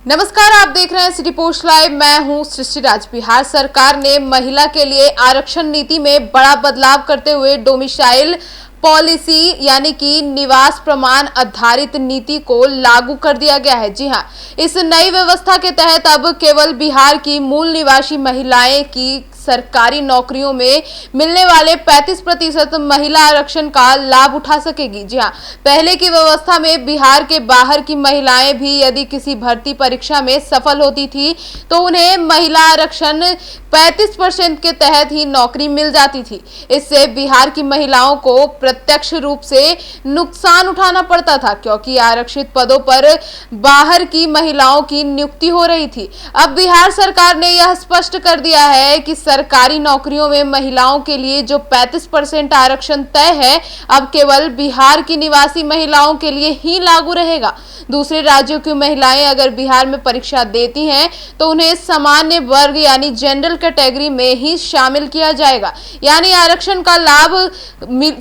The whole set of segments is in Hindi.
नमस्कार, आप देख रहे हैं सिटी पोस्ट लाइव। मैं हूं सृष्टि राज। बिहार सरकार ने महिला के लिए आरक्षण नीति में बड़ा बदलाव करते हुए डोमिसाइल पॉलिसी यानी कि निवास प्रमाण आधारित नीति को लागू कर दिया गया है। जी हां, इस नई व्यवस्था के तहत अब केवल बिहार की मूल निवासी महिलाएं की सरकारी नौकरियों में मिलने वाले 35% महिला आरक्षण का लाभ उठा सकेगी। जी हां, पहले की व्यवस्था में बिहार के बाहर की महिलाएं भी यदि किसी भर्ती परीक्षा में सफल होती थी तो उन्हें महिला आरक्षण 35% के तहत ही नौकरी मिल जाती थी। इससे बिहार की महिलाओं को प्रत्यक्ष रूप से नुकसान उठाना पड़ता था, क्योंकि आरक्षित पदों पर बाहर की महिलाओं की नियुक्ति हो रही थी। अब बिहार सरकार ने यह स्पष्ट कर दिया है कि सरकारी नौकरियों में महिलाओं के लिए जो 35% आरक्षण तय है, अब केवल बिहार की निवासी महिलाओं के लिए ही लागू रहेगा। दूसरे राज्यों की महिलाएं अगर बिहार में परीक्षा देती हैं तो उन्हें सामान्य वर्ग यानी जनरल कैटेगरी में ही शामिल किया जाएगा। यानी आरक्षण का लाभ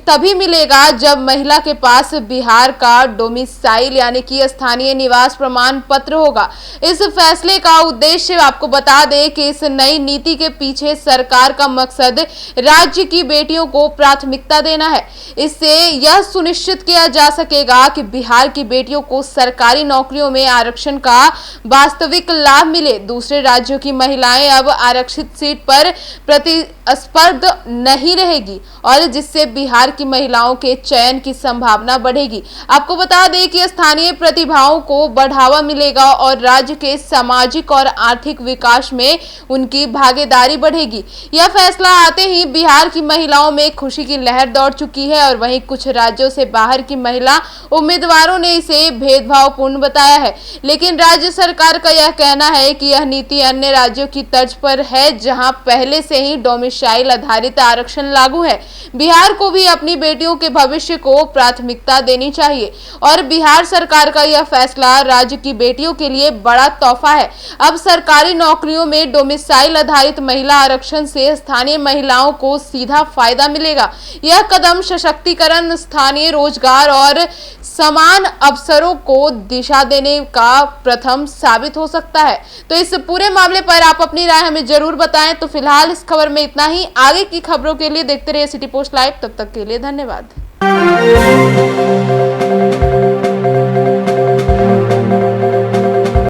तभी मिलेगा जब महिला के पास बिहार का डोमिसाइल यानी कि स्थानीय निवास प्रमाण पत्र होगा। इस फैसले का उद्देश्य आपको बता दें कि इस नई नीति के पीछे सरकार का मकसद राज्य की बेटियों को प्राथमिकता देना है। इससे यह सुनिश्चित किया जा सकेगा कि बिहार की बेटियों को सरकारी नौकरियों में आरक्षण का वास्तविक लाभ मिले। दूसरे राज्यों की महिलाएं अब आरक्षित सीट पर प्रतिस्पर्धा नहीं रहेगी और जिससे बिहार की महिलाओं के चयन की संभावना बढ़ेगी। आपको बता दें कि स्थानीय प्रतिभाओं को बढ़ावा मिलेगा और राज्य के सामाजिक और आर्थिक विकास में उनकी भागीदारी बढ़ेगी। यह फैसला आते ही बिहार की महिलाओं में खुशी की लहर दौड़ चुकी है और वहीं कुछ राज्यों से बाहर की महिला उम्मीदवारों ने इसे भेदभावपूर्ण बताया है। लेकिन राज्य सरकार का यह कहना है कि यह नीति अन्य राज्यों की तर्ज पर है, जहां पहले से ही डोमिसाइल आधारित आरक्षण लागू है। बिहार को भी अपनी बेटियों के भविष्य को प्राथमिकता देनी चाहिए और बिहार सरकार का यह फैसला राज्य की बेटियों के लिए बड़ा तोहफा है। अब सरकारी नौकरियों में डोमिसाइल आधारित महिला आरक्षण से स्थानीय महिलाओं को सीधा फायदा मिलेगा। यह कदम सशक्तिकरण, स्थानीय रोजगार और समान अवसरों को दिशा देने का प्रथम साबित हो सकता है। तो इस पूरे मामले पर आप अपनी राय हमें जरूर बताएं। तो फिलहाल इस खबर में इतना ही। आगे की खबरों के लिए देखते रहिए सिटी पोस्ट लाइव। तब तक के लिए धन्यवाद।